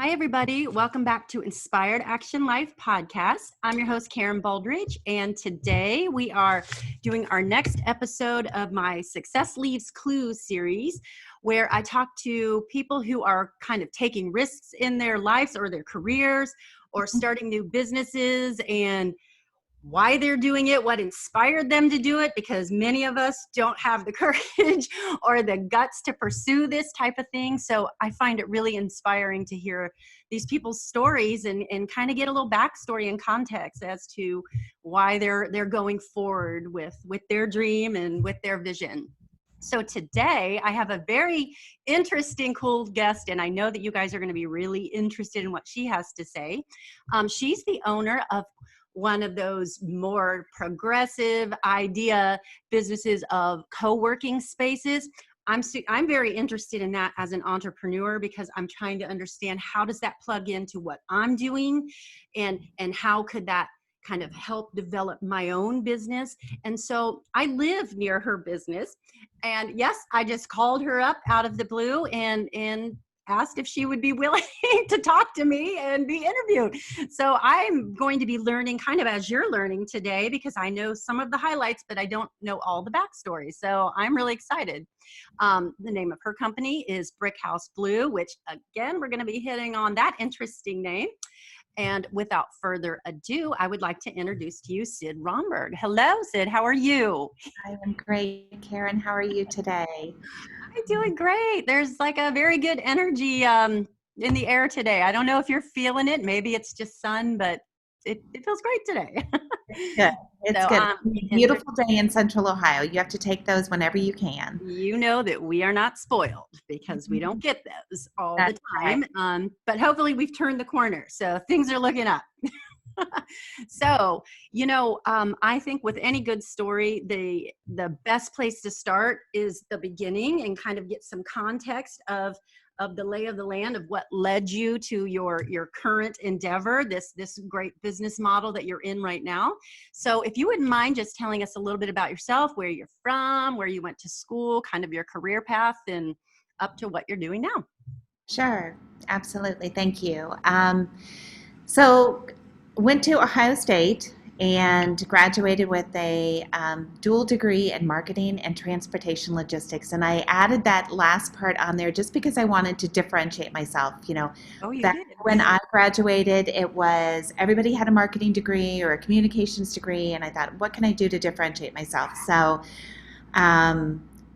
Hi, everybody. Welcome back to Inspired Action Life podcast. I'm your host, Karen Baldridge, and today we are doing our next episode of my Success Leaves Clues series, where I talk to people who are kind of taking risks in their lives or their careers or starting new businesses and why they're doing it, what inspired them to do it, because many of us don't have the courage or the guts to pursue this type of thing. So I find it really inspiring to hear these people's stories and kind of get a little backstory and context as to why they're going forward with their dream and with their vision. So today I have a very interesting, cool guest, and I know that you guys are going to be really interested in what she has to say. She's the owner of one of those more progressive idea businesses of co-working spaces. I'm very interested in that as an entrepreneur because I'm trying to understand how does that plug into what I'm doing and how could that kind of help develop my own business. And so I live near her business. And yes, I just called her up out of the blue and asked if she would be willing to talk to me and be interviewed. So I'm going to be learning kind of as you're learning today because I know some of the highlights, but I don't know all the backstory. So I'm really excited. The name of her company is Brick House Blue, which again, we're going to be hitting on that interesting name. And without further ado, I would like to introduce to you Cid Rhomberg. Hello, Cid. How are you? I am great, Karen. How are you today? I'm doing great. There's like a very good energy in the air today. I don't know if you're feeling it. Maybe it's just sun, but it feels great today. Good. It's good. Beautiful day in Central Ohio. You have to take those whenever you can. You know that we are not spoiled because we don't get those all the time. Right. But hopefully we've turned the corner. So things are looking up. So, I think with any good story, the best place to start is the beginning and kind of get some context of the lay of the land of what led you to your current endeavor, this great business model that you're in right now. So if you wouldn't mind just telling us a little bit about yourself, where you're from, where you went to school, kind of your career path and up to what you're doing now. Sure. Absolutely. Thank you. So went to Ohio State and graduated with a dual degree in marketing and transportation logistics. And I added that last part on there just because I wanted to differentiate myself. When I graduated, it was everybody had a marketing degree or a communications degree. And I thought, what can I do to differentiate myself? So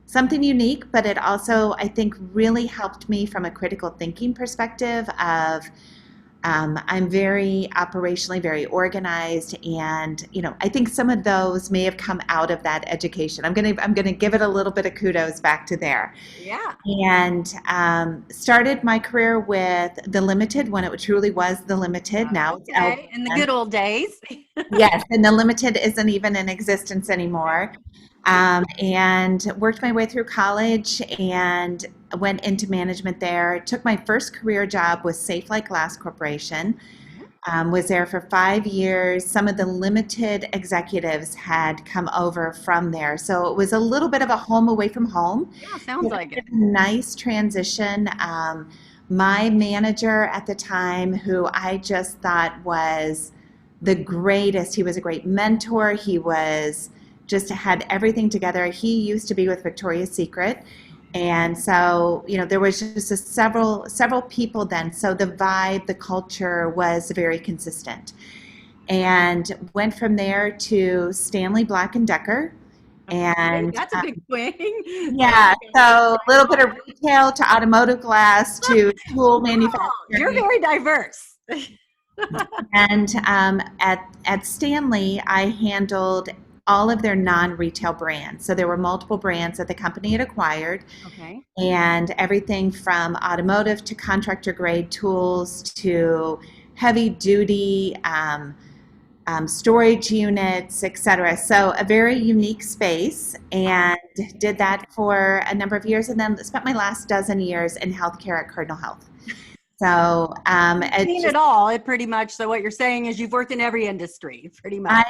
something unique, but it also, I think, really helped me from a critical thinking perspective of I'm very operationally very organized, and I think some of those may have come out of that education. I'm gonna give it a little bit of kudos back to there. Yeah. And started my career with the Limited when it truly was the Limited. Now it's in the good old days. Yes, and the Limited isn't even in existence anymore. And worked my way through college and went into management there. Took my first career job with Safe Like Glass Corporation. Was there for 5 years. Some of the Limited executives had come over from there. So it was a little bit of a home away from home. Yeah, sounds like it. Nice transition. My manager at the time, who I just thought was the greatest, he was a great mentor. He was just had everything together. He used to be with Victoria's Secret. And so, there was just several people then. So the vibe, the culture was very consistent. And went from there to Stanley Black & Decker. And that's a big swing. Yeah, so a little bit of retail to automotive glass to tool manufacturing. You're very diverse. And at Stanley, I handled all of their non-retail brands. So there were multiple brands that the company had acquired. Okay. And everything from automotive to contractor grade tools to heavy duty storage units, etc. So a very unique space, and did that for a number of years, and then spent my last dozen years in healthcare at Cardinal Health. So seen it all. It pretty much. So what you're saying is you've worked in every industry, pretty much.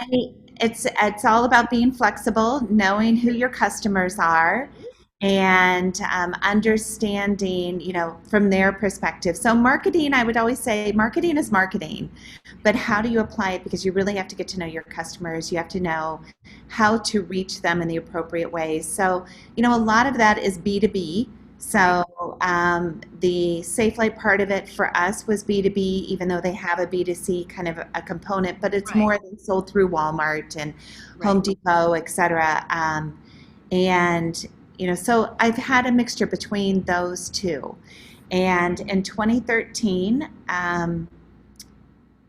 It's all about being flexible, knowing who your customers are, and understanding, from their perspective. So marketing, I would always say marketing is marketing, but how do you apply it? Because you really have to get to know your customers. You have to know how to reach them in the appropriate ways. So, a lot of that is B2B. So the SafeLight part of it for us was B2B, even though they have a B2C kind of a component, but it's more than sold through Walmart and Home Depot, et cetera. And so I've had a mixture between those two. And in 2013,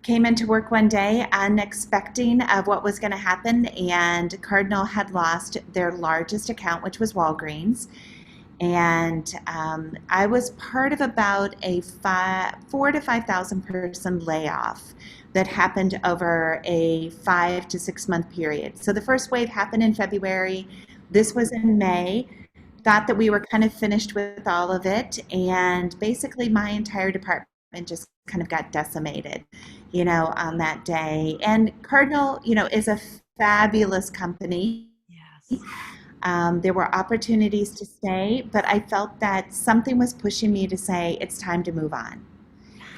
came into work one day unexpecting of what was going to happen, and Cardinal had lost their largest account, which was Walgreens. And I was part of about a 4,000 to 5,000 person layoff that happened over a 5 to 6 month period. So the first wave happened in February. This was in May. Thought that we were kind of finished with all of it, and basically my entire department just kind of got decimated, on that day. And Cardinal, is a fabulous company. Yes. There were opportunities to stay, but I felt that something was pushing me to say, it's time to move on.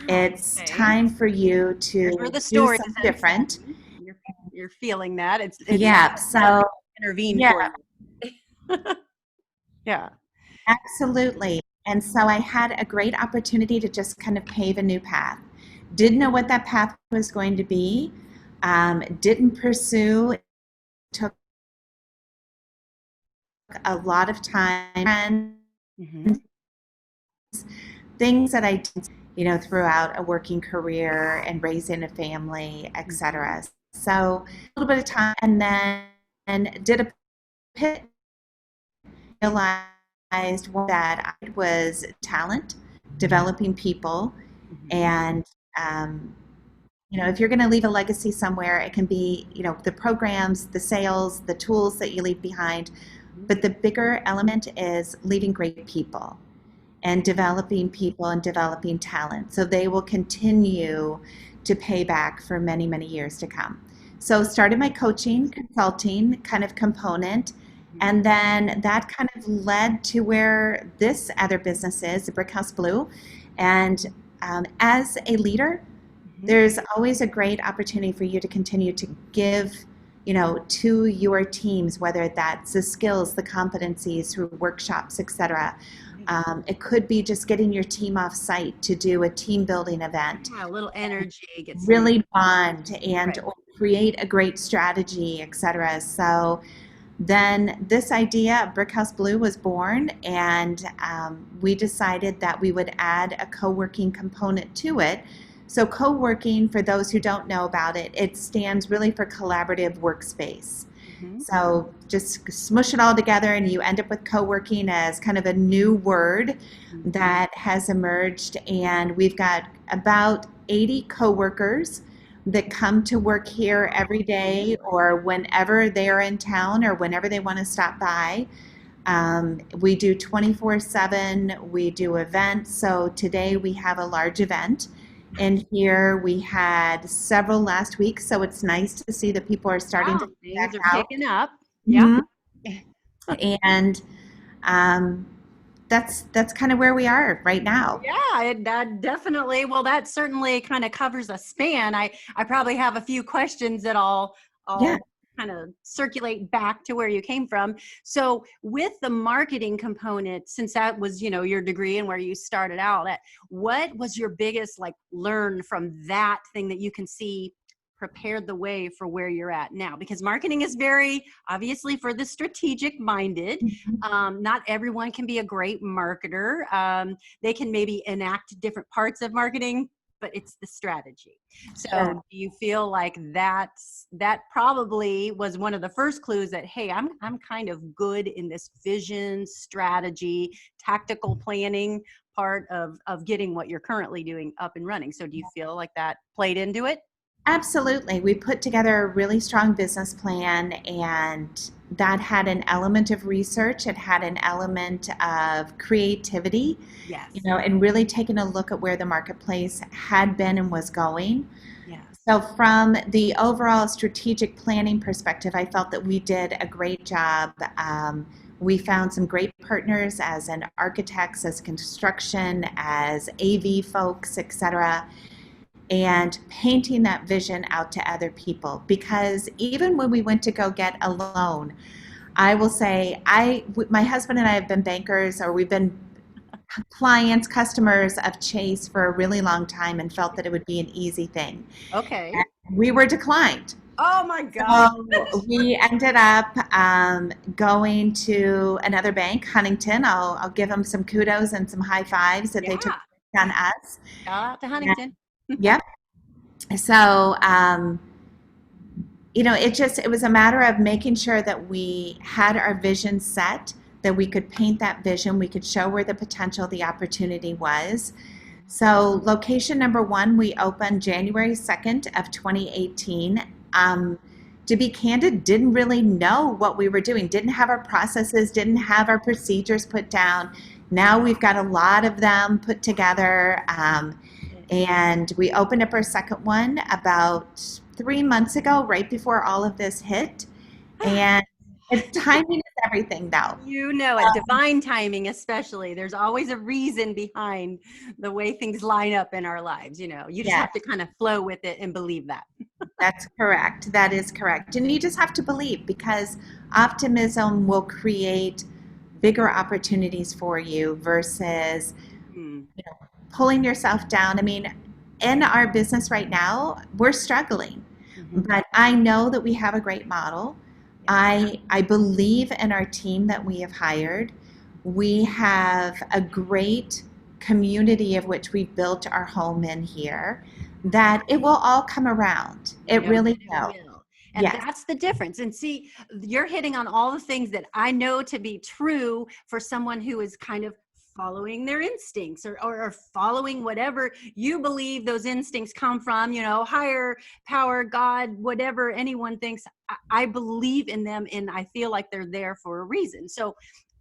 It's time for you to do something different. You're feeling that. It's so intervene for you. Yeah. Absolutely. And so I had a great opportunity to just kind of pave a new path. Didn't know what that path was going to be. Didn't pursue. Took a lot of time. Things that I did, throughout a working career and raising a family, etc. So a little bit of time, and then did a pivot. Realized that I was talent, developing people, and if you're going to leave a legacy somewhere, it can be the programs, the sales, the tools that you leave behind, but the bigger element is leaving great people and developing people and developing talent, so they will continue to pay back for many, many years to come. So started my coaching, consulting kind of component. And then that kind of led to where this other business is, the Brickhouse Blue. And as a leader, there's always a great opportunity for you to continue to give, to your teams, whether that's the skills, the competencies through workshops, etc. It could be just getting your team off site to do a team building event. A little energy. Really bond and or create a great strategy, etc. So then this idea of Brickhouse Blue was born, and we decided that we would add a co-working component to it. So co-working, for those who don't know about it, it stands really for collaborative workspace. So just smush it all together and you end up with co-working as kind of a new word that has emerged. And we've got about 80 co-workers that come to work here every day or whenever they are in town or whenever they want to stop by. We do 24/7. We do events. So today we have a large event. And here we had several last week, so it's nice to see that people are starting to things are picking up. Yeah. And that's kind of where we are right now. Yeah, that definitely. Well, that certainly kind of covers a span. I probably have a few questions that I'll kind of circulate back to where you came from. So with the marketing component, since that was, your degree and where you started out at, what was your biggest learn from that thing that you can see prepared the way for where you're at now? Because marketing is very obviously for the strategic minded. Not everyone can be a great marketer. They can maybe enact different parts of marketing, but it's the strategy. So do you feel like that probably was one of the first clues that, hey, I'm kind of good in this vision, strategy, tactical planning part of getting what you're currently doing up and running? So do you feel like that played into it? Absolutely. We put together a really strong business plan, and that had an element of research. It had an element of creativity, and really taking a look at where the marketplace had been and was going. So from the overall strategic planning perspective, I felt that we did a great job We found some great partners as in architects, as construction, as AV folks, etc., and painting that vision out to other people. Because even when we went to go get a loan, I will say, my husband and I have been bankers, or we've been clients, customers of Chase for a really long time, and felt that it would be an easy thing. Okay. And we were declined. Oh my God. So we ended up going to another bank, Huntington. I'll give them some kudos and some high fives that they took on us. Shout out to Huntington. Yep. So, it was a matter of making sure that we had our vision set, that we could paint that vision, we could show where the potential, the opportunity was. So location number 1, we opened January 2nd of 2018. To be candid, didn't really know what we were doing, didn't have our processes, didn't have our procedures put down. Now we've got a lot of them put together. And we opened up our second one about 3 months ago, right before all of this hit. And timing is everything, though. You know it. Divine timing, especially. There's always a reason behind the way things line up in our lives. You just have to kind of flow with it and believe that. That's correct. That is correct. And you just have to believe, because optimism will create bigger opportunities for you versus pulling yourself down. I mean, in our business right now, we're struggling, but I know that we have a great model. I believe in our team that we have hired. We have a great community of which we've built our home in here, that it will all come around. It really will. And that's the difference. And see, you're hitting on all the things that I know to be true for someone who is kind of following their instincts or following whatever you believe those instincts come from, higher power, God, whatever anyone thinks. I believe in them, and I feel like they're there for a reason. So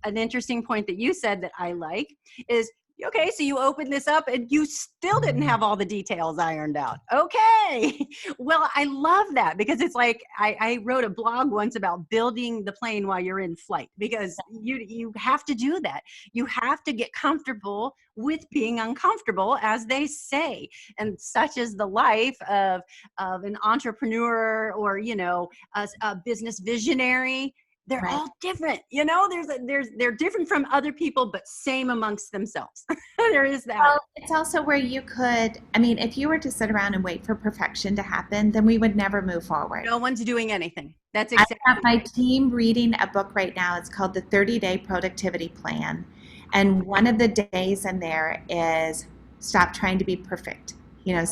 an interesting point that you said that I like is, okay, so you opened this up and you still didn't have all the details ironed out. Okay. Well, I love that, because it's like I wrote a blog once about building the plane while you're in flight, because you have to do that. You have to get comfortable with being uncomfortable, as they say. And such is the life of an entrepreneur or, a business visionary. They're all different, they're different from other people, but same amongst themselves. There is that. Well, it's also where if you were to sit around and wait for perfection to happen, then we would never move forward. No one's doing anything. That's exactly. I have my team reading a book right now. It's called The 30-Day Productivity Plan. And one of the days in there is stop trying to be perfect.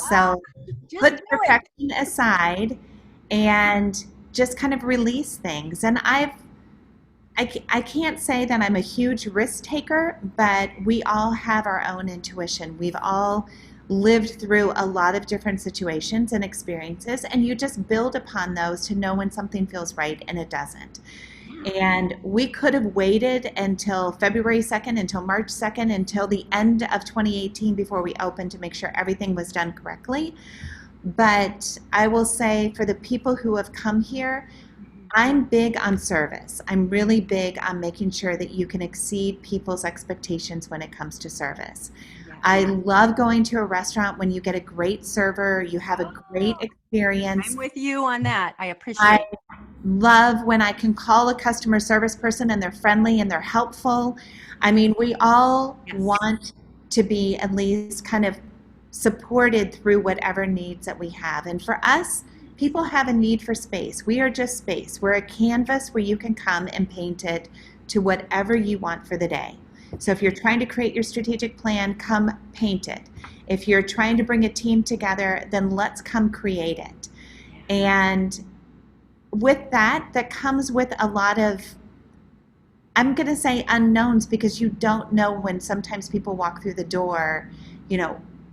So put perfection aside and just kind of release things. And I can't say that I'm a huge risk taker, but we all have our own intuition. We've all lived through a lot of different situations and experiences, and you just build upon those to know when something feels right and it doesn't. And we could have waited until February 2nd, until March 2nd, until the end of 2018 before we opened to make sure everything was done correctly. But I will say, for the people who have come here, I'm big on service. I'm really big on making sure that you can exceed people's expectations when it comes to service. I love going to a restaurant when you get a great server, you have a great experience. I'm with you on that. I appreciate it. Love when I can call a customer service person and they're friendly and they're helpful. I mean, we all want to be at least kind of supported through whatever needs that we have. And for us, people have a need for space. We are just space. We're a canvas where you can come and paint it to whatever you want for the day. So if you're trying to create your strategic plan, come paint it. If you're trying to bring a team together, then let's come create it. And with that comes with a lot of, I'm going to say, unknowns, because you don't know when sometimes people walk through the door,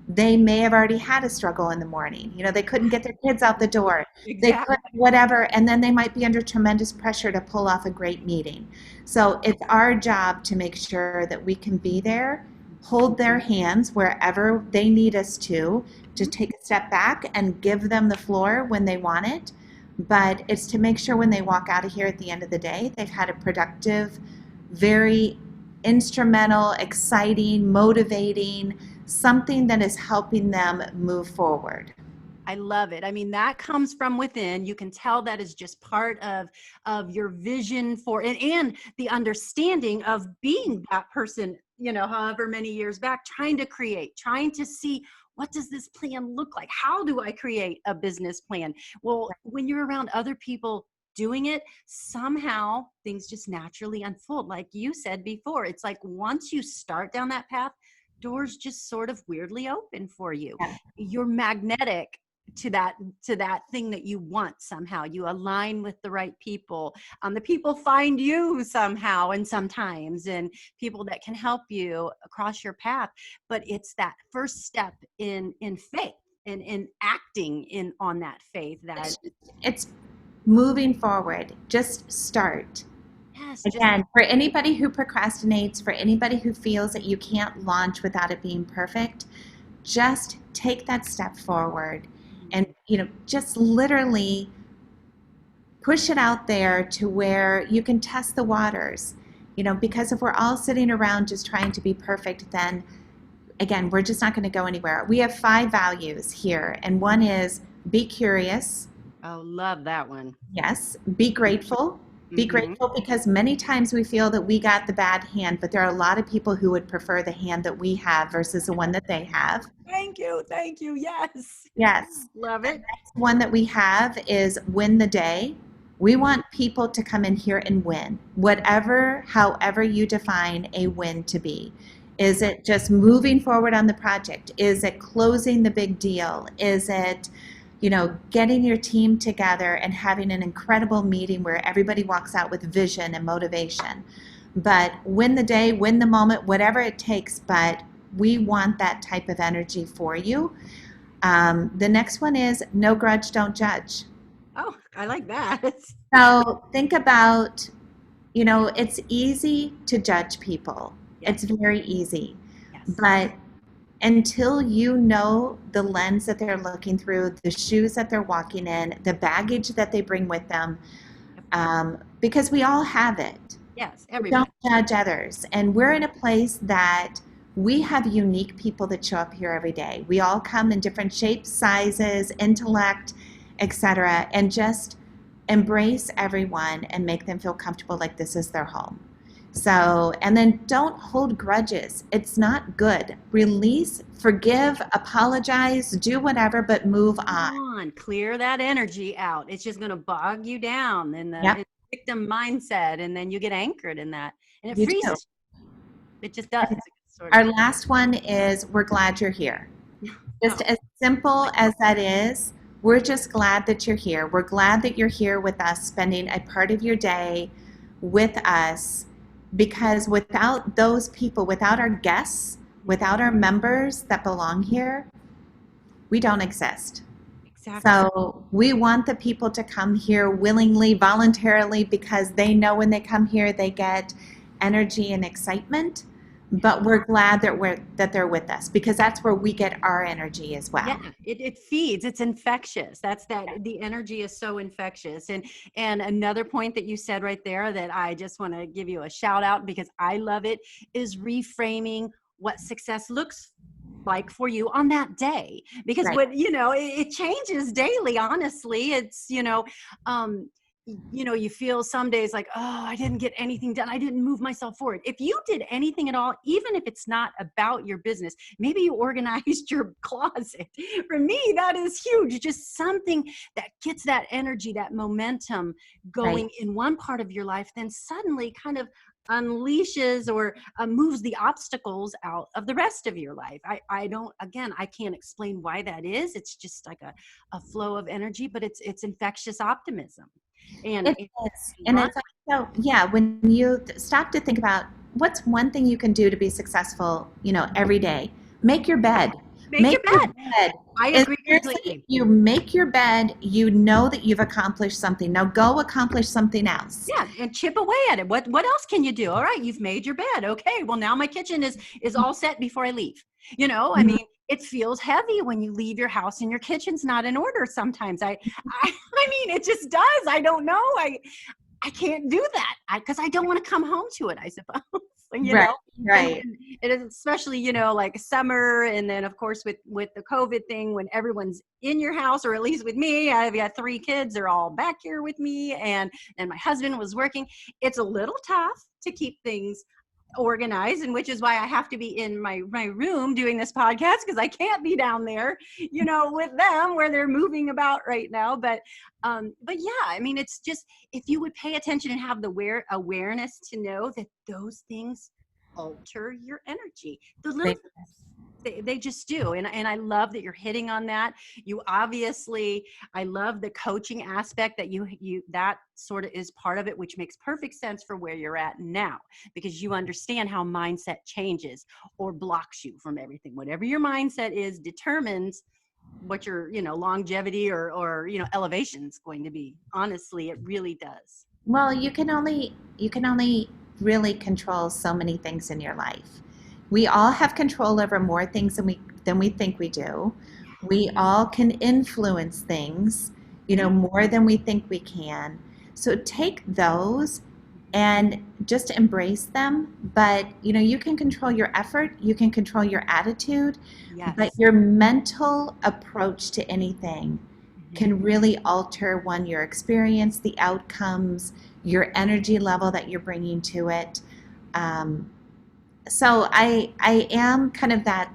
they may have already had a struggle in the morning. They couldn't get their kids out the door. They couldn't, whatever. And then they might be under tremendous pressure to pull off a great meeting. So it's our job to make sure that we can be there, hold their hands wherever they need us to take a step back and give them the floor when they want it. But it's to make sure when they walk out of here at the end of the day, they've had a productive, very instrumental, exciting, motivating, something that is helping them move forward. I love it. I mean, that comes from within. You can tell that is just part of your vision for it, and the understanding of being that person, however many years back, trying to create, trying to see, what does this plan look like? How do I create a business plan? Well, when you're around other people doing it, somehow things just naturally unfold. Like you said before, it's like once you start down that path, doors just sort of weirdly open for you. Yeah. You're magnetic to that thing that you want. Somehow you align with the right people. The people find you somehow, and sometimes, and people that can help you across your path. But it's that first step in faith and in acting in on that faith that it's moving forward. Just start. yes, Again, for anybody who procrastinates, for anybody who feels that you can't launch without it being perfect, just take that step forward and, just literally push it out there to where you can test the waters. Because if we're all sitting around just trying to be perfect, then again, we're just not going to go anywhere. We have 5 values here, and one is be curious. Oh, love that one. Yes. Be grateful. Be grateful, because many times we feel that we got the bad hand, but there are a lot of people who would prefer the hand that we have versus the one that they have. Thank you. Yes. Yes. Love it. The next one that we have is win the day. We want people to come in here and win, however you define a win to be. Is it just moving forward on the project? Is it closing the big deal? Is it getting your team together and having an incredible meeting where everybody walks out with vision and motivation? But win the day, win the moment, whatever it takes, but we want that type of energy for you. The next one is no grudge, don't judge. Oh, I like that. So think about, it's easy to judge people. Yes. It's very easy. Yes. But until you know the lens that they're looking through, the shoes that they're walking in, the baggage that they bring with them, because we all have it. Yes, everybody. Don't judge others. And we're in a place that we have unique people that show up here every day. We all come in different shapes, sizes, intellect, etc., and just embrace everyone and make them feel comfortable like this is their home. So, and then don't hold grudges. It's not good. Release, forgive, apologize, do whatever, but move on. Clear that energy out. It's just going to bog you down in the victim mindset, and then you get anchored in that, and it freezes. It just does. Our last one is we're glad you're here. Just as simple as that is, we're just glad that you're here. We're glad that you're here with us, spending a part of your day with us. Because without those people, without our guests, without our members that belong here, we don't exist. Exactly. So we want the people to come here willingly, voluntarily, because they know when they come here, they get energy and excitement. But we're glad that they're with us, because that's where we get our energy as well. Yeah, it feeds. It's infectious. The energy is so infectious. And another point that you said right there that I just want to give you a shout out, because I love it, is reframing what success looks like for you on that day. Because it changes daily. Honestly, it's you feel some days like, oh, I didn't get anything done. I didn't move myself forward. If you did anything at all, even if it's not about your business, maybe you organized your closet. For me, that is huge. Just something that gets that energy, that momentum going in one part of your life, then suddenly kind of unleashes or moves the obstacles out of the rest of your life. I can't explain why that is. It's just like a flow of energy, but it's infectious optimism. And it is. And it's also, when you stop to think about what's one thing you can do to be successful, every day, make your bed. Make your bed. I agree completely. You make your bed, you know that you've accomplished something. Now go accomplish something else. Yeah, and chip away at it. What else can you do? All right, you've made your bed. Okay, well now my kitchen is all set before I leave. I mean, it feels heavy when you leave your house and your kitchen's not in order sometimes. I mean, it just does. I don't know. I can't do that because I don't want to come home to it, I suppose. You Right, know, right. and it is especially, you know, like summer. And then of course with the COVID thing, when everyone's in your house, or at least with me, I've got 3 kids, they're all back here with me. And my husband was working. It's a little tough to keep things organized, and which is why I have to be in my room doing this podcast, because I can't be down there, you know, with them where they're moving about right now. But yeah, I mean, it's just, if you would pay attention and have the awareness to know that those things alter your energy, the little, they just do. And I love that you're hitting on that. You obviously, I love the coaching aspect that you that sort of is part of it, which makes perfect sense for where you're at now, because you understand how mindset changes or blocks you from everything. Whatever your mindset is determines what your, you know, longevity or you know, elevation is going to be. Honestly, it really does. Well, you can only really control so many things in your life. We all have control over more things than we think we do. We all can influence things, more than we think we can. So take those and just embrace them. But, you can control your effort, you can control your attitude, but Yes. your mental approach to anything can really alter your experience, the outcomes, your energy level that you're bringing to it. Um, so I am kind of that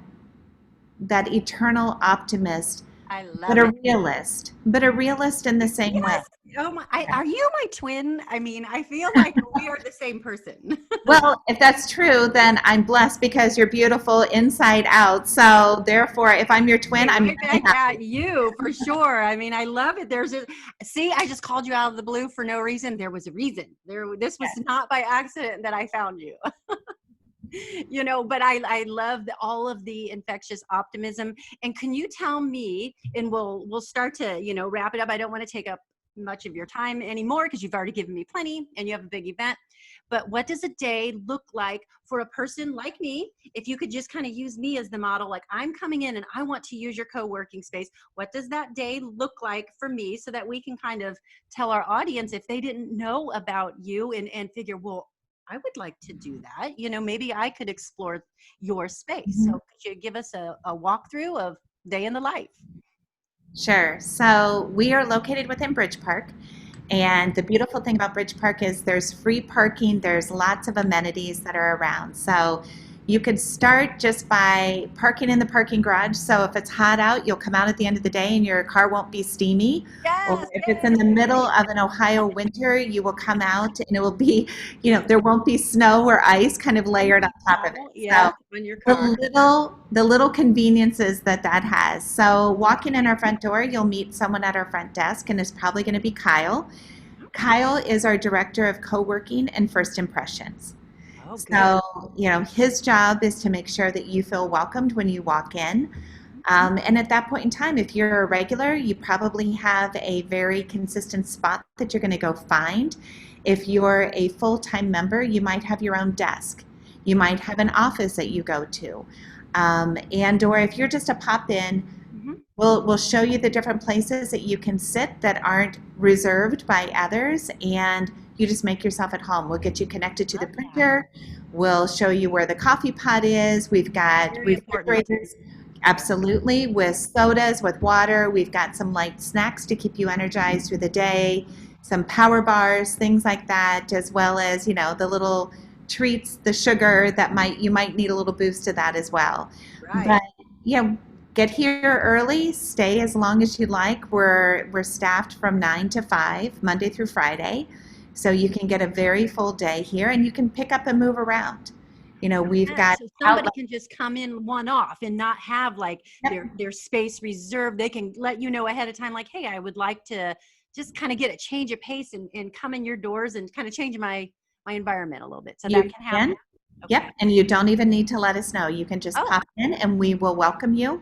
eternal optimist, I but love a it. realist, in the same way. Yes. Oh my, are you my twin? I mean, I feel like we are the same person. Well, if that's true, then I'm blessed because you're beautiful inside out. So therefore, if I'm your twin, Hey, I'm right really back happy. at you for sure. I mean, I love it. See, I just called you out of the blue for no reason. There was a reason. This was not by accident that I found you. You know, but I love all of the infectious optimism. And can you tell me, and we'll start to, you know, wrap it up. I don't want to take up much of your time anymore because you've already given me plenty and you have a big event. But what does a day look like for a person like me? If you could just kind of use me as the model, like I'm coming in and I want to use your co-working space. What does that day look like for me, so that we can kind of tell our audience, if they didn't know about you, and figure, well, I would like to do that. You know, maybe I could explore your space. So Mhm. could you give us a walkthrough of day in the life? Sure. So we are located within Bridge Park. And the beautiful thing about Bridge Park is there's free parking, there's lots of amenities that are around. So you could start just by parking in the parking garage. So if it's hot out, you'll come out at the end of the day and your car won't be steamy. Or Yes, if it's in the middle yay! of an Ohio winter, you will come out and it will be, there won't be snow or ice kind of Won't layered on be top of it. snow, So yes, on your the car. little conveniences that has. So walking in our front door, you'll meet someone at our front desk, and it's probably going to be Kyle. Okay. Kyle is our director of co-working and first impressions. Oh, good. So, his job is to make sure that you feel welcomed when you walk in. And at that point in time, if you're a regular, you probably have a very consistent spot that you're going to go find. If you're a full-time member, you might have your own desk. You might have an office that you go to. Or if you're just a pop-in, Mm-hmm. we'll show you the different places that you can sit that aren't reserved by others, and you just make yourself at home. We'll get you connected to the Love that. printer. We'll show you where the coffee pot is. We've got Very important. refrigerators, absolutely, with sodas, with water. We've got some light snacks to keep you energized through the day, some power bars, things like that, as well as, the little treats, the sugar that you might need a little boost to that as well. Right. But yeah, get here early, stay as long as you like. We're staffed from 9 to 5, Monday through Friday. So you can get a very full day here, and you can pick up and move around. We've Yeah, got so somebody outlet. can just come in one off and not have like Yep. their space reserved. They can let you know ahead of time, like, hey, I would like to just kind of get a change of pace and come in your doors and kind of change my environment a little bit. So that You can happen. can. Okay. Yep. And you don't even need to let us know. You can just Oh, pop in and we will welcome you.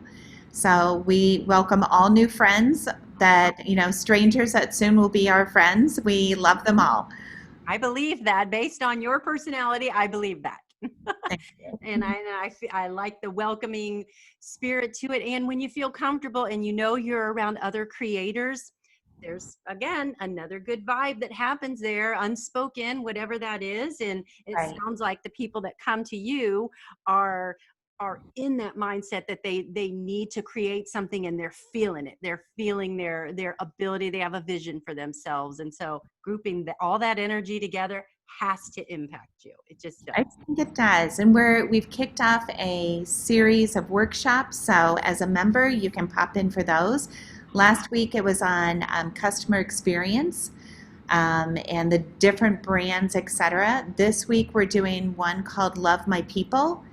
So we welcome all new friends that, strangers that soon will be our friends. We love them all. I believe that based on your personality, I believe that. Thank you. And I like the welcoming spirit to it. And when you feel comfortable and you know you're around other creators, there's again another good vibe that happens there, unspoken, whatever that is. And it Right. sounds like the people that come to you are in that mindset that they need to create something, and they're feeling it. They're feeling their ability. They have a vision for themselves, and so grouping all that energy together has to impact you. It just I does. think it does. And we've kicked off a series of workshops. So as a member, you can pop in for those. Last week it was on customer experience and the different brands, etc. This week we're doing one called Love My People.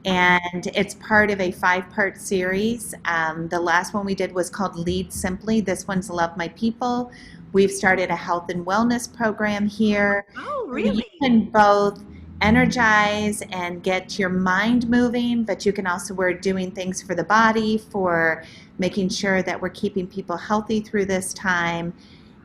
And it's part of a 5-part series. The last one we did was called Lead Simply. This one's Love My People. We've started a health and wellness program here. Oh, So you really? can both energize and get your mind moving, but you can also, we're doing things for the body, for making sure that we're keeping people healthy through this time.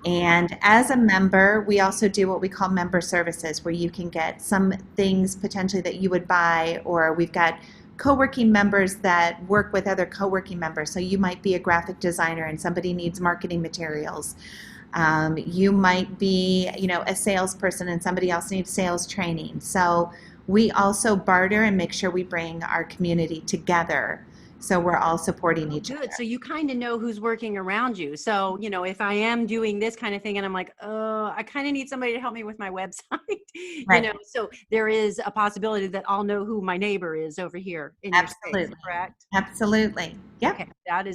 And as a member, we also do what we call member services, where you can get some things potentially that you would buy, or we've got co-working members that work with other co-working members. So you might be a graphic designer and somebody needs marketing materials. You might be, a salesperson and somebody else needs sales training. So we also barter and make sure we bring our community together. So we're all supporting each other. Good. So you kind of know who's working around you. So, if I am doing this kind of thing and I'm like, oh, I kind of need somebody to help me with my website, Right. so there is a possibility that I'll know who my neighbor is over here in your space, Absolutely. correct? Absolutely. Yep. Okay, that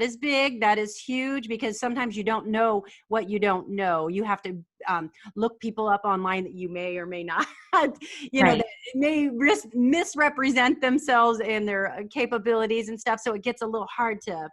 is big. That is huge, because sometimes you don't know what you don't know. You have to look people up online that you may or may not, Right. that may misrepresent themselves and their capabilities and stuff. So it gets a little hard to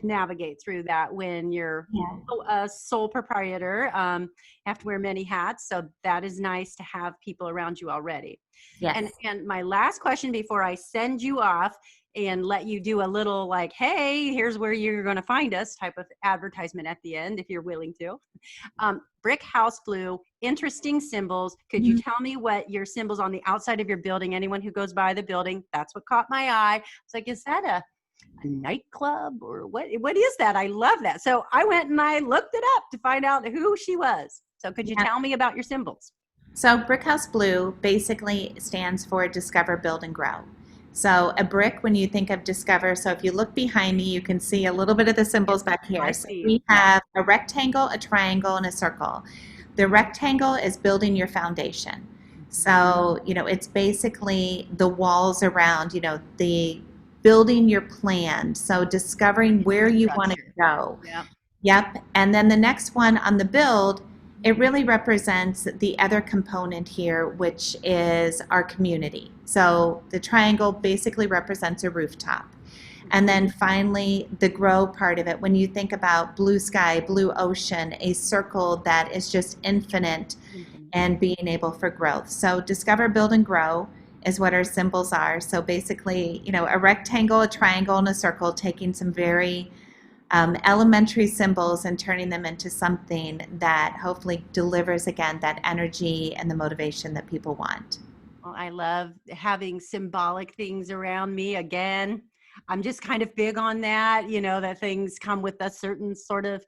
navigate through that when you're Yeah. a sole proprietor. You have to wear many hats. So that is nice to have people around you already. Yes. And my last question before I send you off and let you do a little like, hey, here's where you're going to find us type of advertisement at the end, if you're willing to. Brick house blue, interesting symbols. Could you tell me what your symbols on the outside of your building, anyone who goes by the building, that's what caught my eye. It's like, is that a nightclub or what is that? I love that. So I went and I looked it up to find out who she was. So could you Yeah. tell me about your symbols? So Brick House Blue basically stands for Discover, Build, and Grow. So a brick, when you think of discover, so if you look behind me, you can see a little bit of the symbols back here. I So see. we have a rectangle, a triangle, and a circle. The rectangle is building your foundation. So, it's basically the walls around, the building your plan. So discovering where you want to go. Yeah. Yep. And then the next one on the build, it really represents the other component here, which is our community. So the triangle basically represents a rooftop. And then finally, the grow part of it, when you think about blue sky, blue ocean, a circle that is just infinite and being able for growth. So discover, build, and grow is what our symbols are. So basically, a rectangle, a triangle, and a circle, taking some very elementary symbols and turning them into something that hopefully delivers, again, that energy and the motivation that people want. Well, I love having symbolic things around me. Again, I'm just kind of big on that, that things come with a certain sort of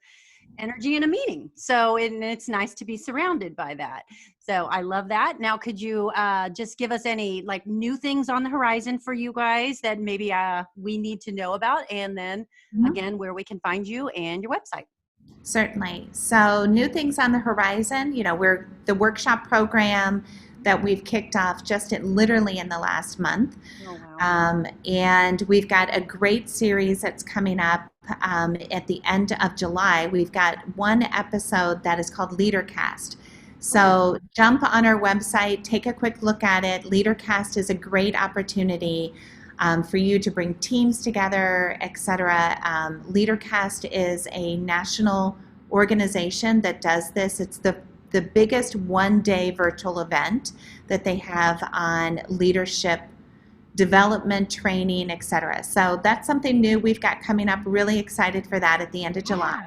energy and a meaning. So, and it's nice to be surrounded by that. So I love that. Now, could you just give us any like new things on the horizon for you guys that maybe we need to know about? And then again, where we can find you and your website. Certainly. So new things on the horizon, we're the workshop program that we've kicked off just literally in the last month. Oh, wow. And we've got a great series that's coming up at the end of July. We've got one episode that is called LeaderCast. So jump on our website, take a quick look at it. LeaderCast is a great opportunity for you to bring teams together, etc. LeaderCast is a national organization that does this. It's the biggest one-day virtual event that they have on leadership development, training, etc. So that's something new we've got coming up. Really excited for that at the end of July.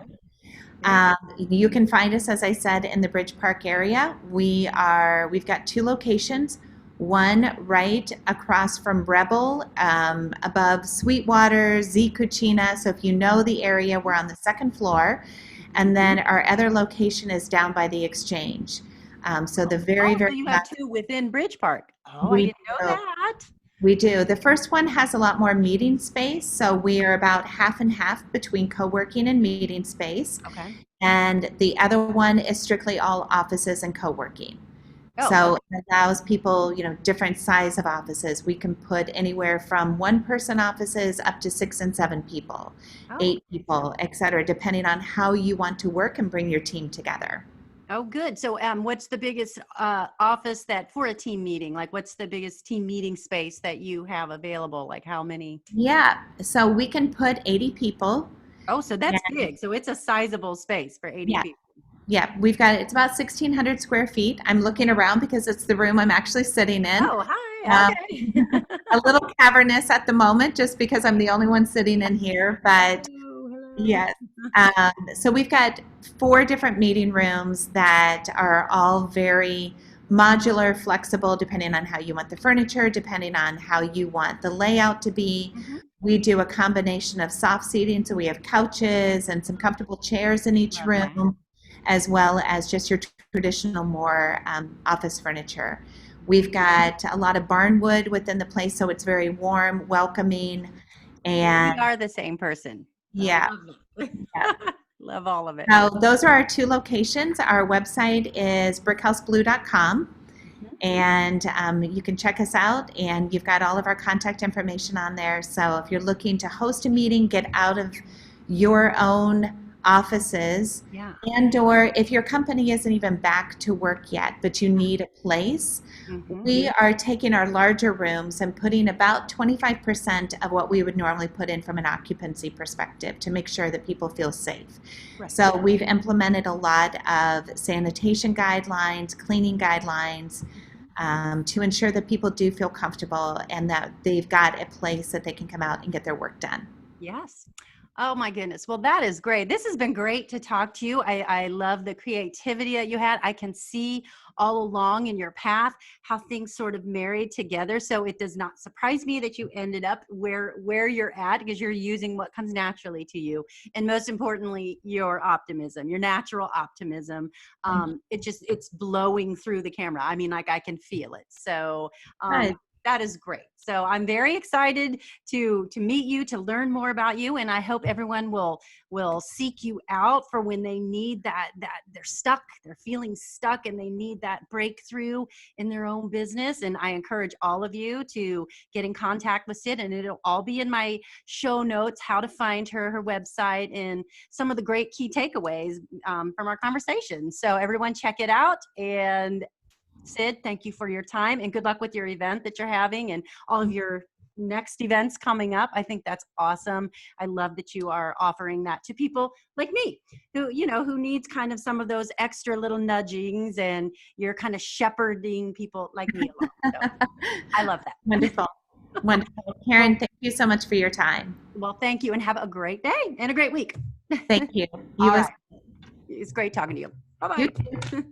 You can find us, as I said, in the Bridge Park area. We've got 2 locations. One right across from Rebel, above Sweetwater, Z Cucina. So if you know the area, we're on the 2nd floor. And then our other location is down by the Exchange. So the very, So very you have two within Bridge Park. Oh, I we didn't know do. that. We do. The first one has a lot more meeting space, so we are about half and half between co-working and meeting space. Okay. And the other one is strictly all offices and co-working. Oh, So okay. it allows people, different size of offices. We can put anywhere from one person offices up to 6 and 7 people, Oh, 8 people, et cetera, depending on how you want to work and bring your team together. oh, good. So, what's the biggest office that for a team meeting? Like, what's the biggest team meeting space that you have available? Like, how many? Yeah, so we can put 80 people. Oh, so that's And big. So it's a sizable space for 80 yeah, people. yeah, it's about 1,600 square feet. I'm looking around because it's the room I'm actually sitting in. Oh, hi. Um, Okay. a little cavernous at the moment just because I'm the only one sitting in here, but Hello, hello. yes. So we've got 4 different meeting rooms that are all very modular, flexible, depending on how you want the furniture, depending on how you want the layout to be. Mhm. We do a combination of soft seating, so we have couches and some comfortable chairs in each Love that. room, as well as just your traditional more office furniture. We've got a lot of barnwood within the place, so it's very warm, welcoming, We and are the same person. I yeah. love it. Yeah. Love all of it. So those are our 2 locations. Our website is brickhouseblue.com, Mhm. and you can check us out, and you've got all of our contact information on there. So if you're looking to host a meeting, get out of your own offices, Yeah. and or if your company isn't even back to work yet, but you need a place, Mhm. we are taking our larger rooms and putting about 25% of what we would normally put in from an occupancy perspective to make sure that people feel safe. Right. So we've implemented a lot of sanitation guidelines, cleaning guidelines, to ensure that people do feel comfortable and that they've got a place that they can come out and get their work done. Yes. Oh my goodness. Well, that is great. This has been great to talk to you. I love the creativity that you had. I can see all along in your path how things sort of married together. So it does not surprise me that you ended up where you're at because you're using what comes naturally to you. And most importantly, your optimism, your natural optimism. It's blowing through the camera. I mean, like I can feel it. So Good. that is great. So I'm very excited to meet you, to learn more about you, and I hope everyone will seek you out for when they need that they're stuck, they're feeling stuck, and they need that breakthrough in their own business. And I encourage all of you to get in contact with Cid, and it'll all be in my show notes, how to find her website, and some of the great key takeaways from our conversation. So everyone check it out. And Cid, thank you for your time and good luck with your event that you're having and all of your next events coming up. I think that's awesome. I love that you are offering that to people like me who needs kind of some of those extra little nudgings, and you're kind of shepherding people like me along. So I love that. Wonderful. Wonderful. Well, Karen, thank you so much for your time. well, thank you and have a great day and a great week. Thank you. All You as right. It's great talking to you. you Bye-bye.